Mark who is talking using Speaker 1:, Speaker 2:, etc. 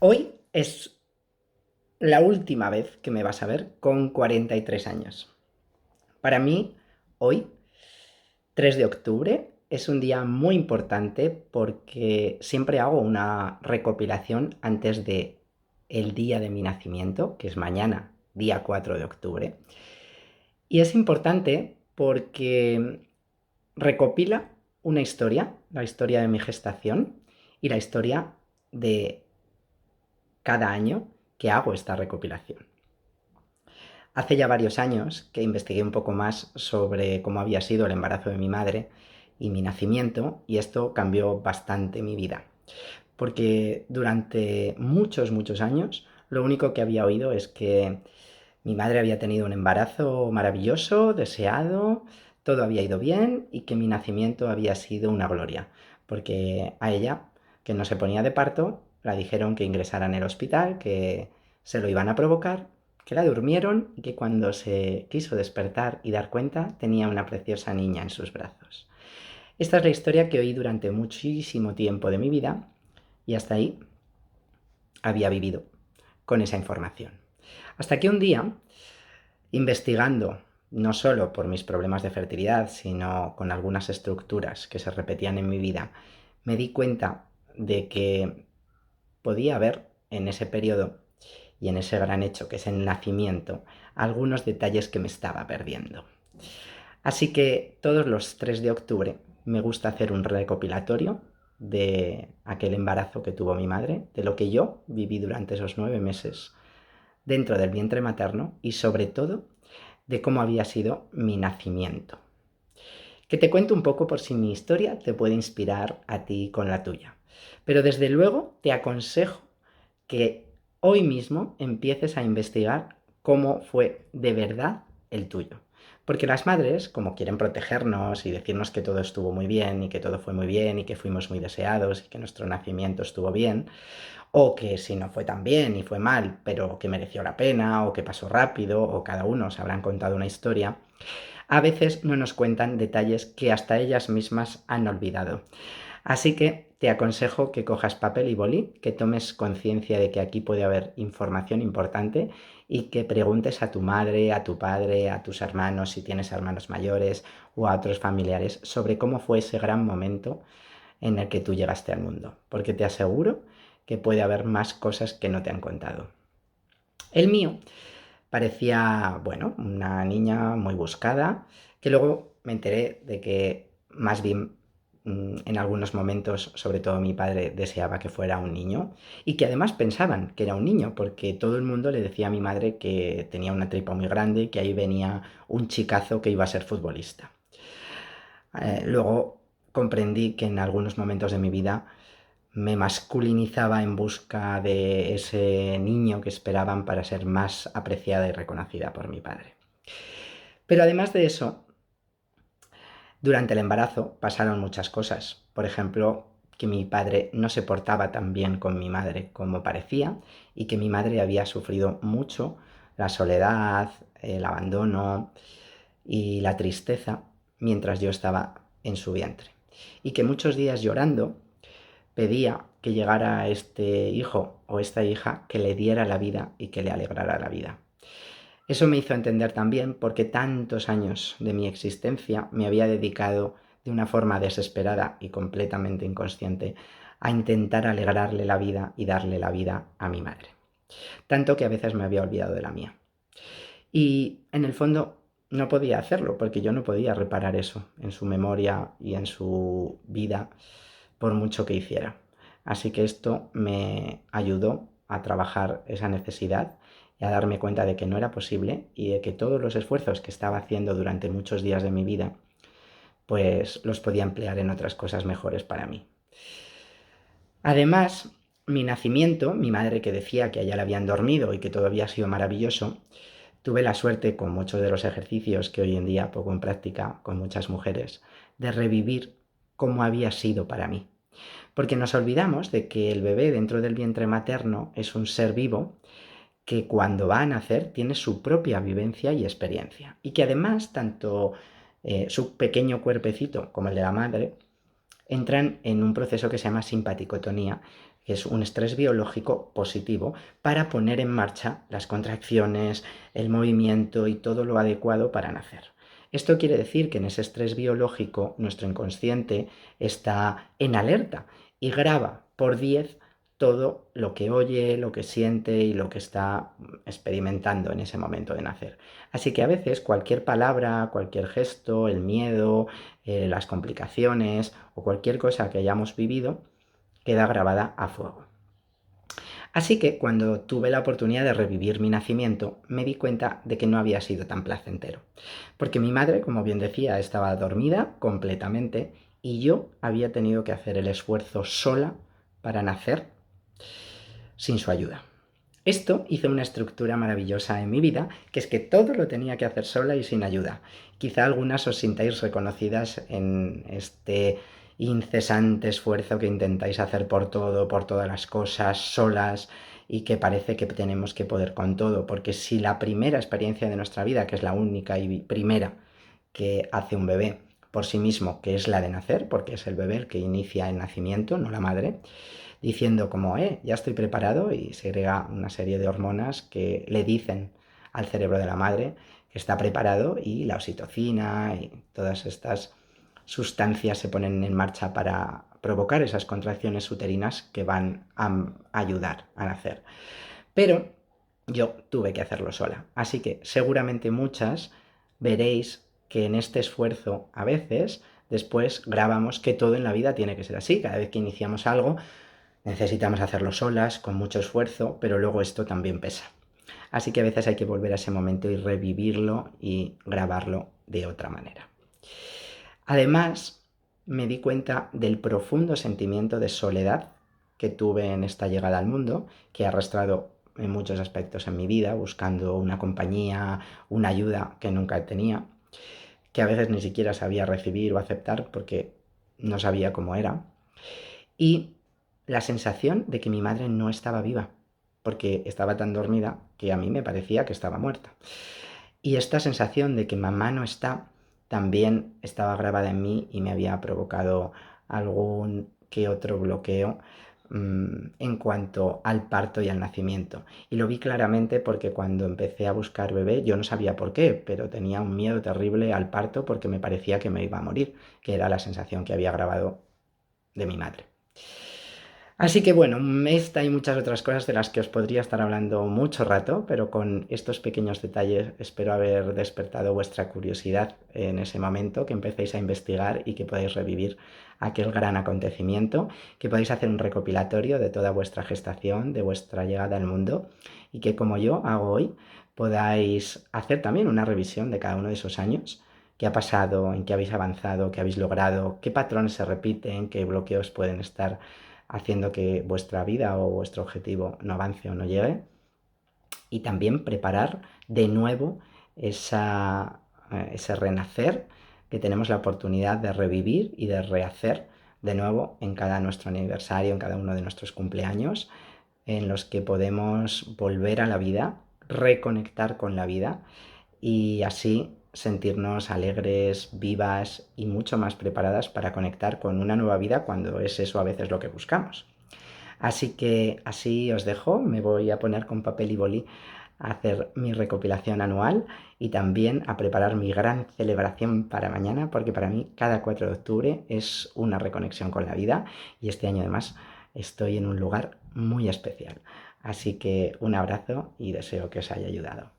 Speaker 1: Hoy es la última vez que me vas a ver con 43 años. Para mí, hoy, 3 de octubre, es un día muy importante porque siempre hago una recopilación antes de el día de mi nacimiento, que es mañana, día 4 de octubre. Y es importante porque recopila una historia, la historia de mi gestación y la historia de cada año que hago esta recopilación. Hace ya varios años que investigué un poco más sobre cómo había sido el embarazo de mi madre y mi nacimiento, y esto cambió bastante mi vida. Porque durante muchos años lo único que había oído es que mi madre había tenido un embarazo maravilloso, deseado, todo había ido bien y que mi nacimiento había sido una gloria. Porque a ella, que no se ponía de parto, la dijeron que ingresara en el hospital, que se lo iban a provocar, que la durmieron y que cuando se quiso despertar y dar cuenta tenía una preciosa niña en sus brazos. Esta es la historia que oí durante muchísimo tiempo de mi vida y hasta ahí había vivido con esa información. Hasta que un día, investigando no solo por mis problemas de fertilidad, sino con algunas estructuras que se repetían en mi vida, me di cuenta de que podía haber en ese periodo y en ese gran hecho que es el nacimiento algunos detalles que me estaba perdiendo. Así que todos los 3 de octubre me gusta hacer un recopilatorio de aquel embarazo que tuvo mi madre, de lo que yo viví durante esos 9 meses dentro del vientre materno y sobre todo de cómo había sido mi nacimiento. Que te cuento un poco por si mi historia te puede inspirar a ti con la tuya. Pero desde luego te aconsejo que hoy mismo empieces a investigar cómo fue de verdad el tuyo. Porque las madres, como quieren protegernos y decirnos que todo estuvo muy bien y que todo fue muy bien y que fuimos muy deseados y que nuestro nacimiento estuvo bien, o que si no fue tan bien y fue mal, pero que mereció la pena, o que pasó rápido, o cada uno se habrán contado una historia, a veces no nos cuentan detalles que hasta ellas mismas han olvidado. Así que te aconsejo que cojas papel y boli, que tomes conciencia de que aquí puede haber información importante y que preguntes a tu madre, a tu padre, a tus hermanos, si tienes hermanos mayores o a otros familiares, sobre cómo fue ese gran momento en el que tú llegaste al mundo. Porque te aseguro que puede haber más cosas que no te han contado. El mío parecía, bueno, una niña muy buscada, que luego me enteré de que más bien en algunos momentos, sobre todo mi padre, deseaba que fuera un niño y que además pensaban que era un niño porque todo el mundo le decía a mi madre que tenía una tripa muy grande y que ahí venía un chicazo que iba a ser futbolista. Luego comprendí que en algunos momentos de mi vida me masculinizaba en busca de ese niño que esperaban para ser más apreciada y reconocida por mi padre. Pero además de eso, durante el embarazo pasaron muchas cosas. Por ejemplo, que mi padre no se portaba tan bien con mi madre como parecía y que mi madre había sufrido mucho la soledad, el abandono y la tristeza mientras yo estaba en su vientre. Y que muchos días llorando pedía que llegara este hijo o esta hija que le diera la vida y que le alegrara la vida. Eso me hizo entender también por qué tantos años de mi existencia me había dedicado de una forma desesperada y completamente inconsciente a intentar alegrarle la vida y darle la vida a mi madre. Tanto que a veces me había olvidado de la mía. Y en el fondo no podía hacerlo porque yo no podía reparar eso en su memoria y en su vida por mucho que hiciera. Así que esto me ayudó a trabajar esa necesidad y a darme cuenta de que no era posible y de que todos los esfuerzos que estaba haciendo durante muchos días de mi vida pues los podía emplear en otras cosas mejores para mí. Además, mi nacimiento, mi madre que decía que allá la habían dormido y que todo había sido maravilloso, tuve la suerte, con muchos de los ejercicios que hoy en día pongo en práctica con muchas mujeres, de revivir cómo había sido para mí. Porque nos olvidamos de que el bebé dentro del vientre materno es un ser vivo que cuando va a nacer tiene su propia vivencia y experiencia. Y que además tanto su pequeño cuerpecito como el de la madre entran en un proceso que se llama simpaticotonía, que es un estrés biológico positivo, para poner en marcha las contracciones, el movimiento y todo lo adecuado para nacer. Esto quiere decir que en ese estrés biológico nuestro inconsciente está en alerta y graba por 10 todo lo que oye, lo que siente y lo que está experimentando en ese momento de nacer. Así que a veces cualquier palabra, cualquier gesto, el miedo, las complicaciones o cualquier cosa que hayamos vivido queda grabada a fuego. Así que cuando tuve la oportunidad de revivir mi nacimiento, me di cuenta de que no había sido tan placentero. Porque mi madre, como bien decía, estaba dormida completamente y yo había tenido que hacer el esfuerzo sola para nacer sin su ayuda. Esto hizo una estructura maravillosa en mi vida, que es que todo lo tenía que hacer sola y sin ayuda. Quizá algunas os sintáis reconocidas en este incesante esfuerzo que intentáis hacer por todo, por todas las cosas, solas, y que parece que tenemos que poder con todo, porque si la primera experiencia de nuestra vida, que es la única y primera que hace un bebé por sí mismo, que es la de nacer, porque es el bebé el que inicia el nacimiento, no la madre, diciendo como, ya estoy preparado, y segrega una serie de hormonas que le dicen al cerebro de la madre que está preparado, y la oxitocina y todas estas sustancias se ponen en marcha para provocar esas contracciones uterinas que van a ayudar a nacer. Pero yo tuve que hacerlo sola, así que seguramente muchas veréis que en este esfuerzo a veces después grabamos que todo en la vida tiene que ser así. Cada vez que iniciamos algo necesitamos hacerlo solas, con mucho esfuerzo, pero luego esto también pesa. Así que a veces hay que volver a ese momento y revivirlo y grabarlo de otra manera. Además, me di cuenta del profundo sentimiento de soledad que tuve en esta llegada al mundo, que ha arrastrado en muchos aspectos en mi vida, buscando una compañía, una ayuda que nunca tenía, que a veces ni siquiera sabía recibir o aceptar porque no sabía cómo era. Y la sensación de que mi madre no estaba viva, porque estaba tan dormida que a mí me parecía que estaba muerta. Y esta sensación de que mamá no está también estaba grabada en mí y me había provocado algún que otro bloqueo en cuanto al parto y al nacimiento. Y lo vi claramente porque cuando empecé a buscar bebé yo no sabía por qué, pero tenía un miedo terrible al parto porque me parecía que me iba a morir, que era la sensación que había grabado de mi madre. Así que bueno, esta y muchas otras cosas de las que os podría estar hablando mucho rato, pero con estos pequeños detalles espero haber despertado vuestra curiosidad en ese momento, que empecéis a investigar y que podáis revivir aquel gran acontecimiento, que podáis hacer un recopilatorio de toda vuestra gestación, de vuestra llegada al mundo, y que como yo hago hoy, podáis hacer también una revisión de cada uno de esos años. ¿Qué ha pasado? ¿En qué habéis avanzado? ¿Qué habéis logrado? ¿Qué patrones se repiten? ¿Qué bloqueos pueden estar haciendo que vuestra vida o vuestro objetivo no avance o no llegue? Y también preparar de nuevo ese renacer que tenemos la oportunidad de revivir y de rehacer de nuevo en cada nuestro aniversario, en cada uno de nuestros cumpleaños, en los que podemos volver a la vida, reconectar con la vida y así sentirnos alegres, vivas y mucho más preparadas para conectar con una nueva vida cuando es eso a veces lo que buscamos. Así que así os dejo, me voy a poner con papel y boli a hacer mi recopilación anual y también a preparar mi gran celebración para mañana, porque para mí cada 4 de octubre es una reconexión con la vida y este año además estoy en un lugar muy especial. Así que un abrazo y deseo que os haya ayudado.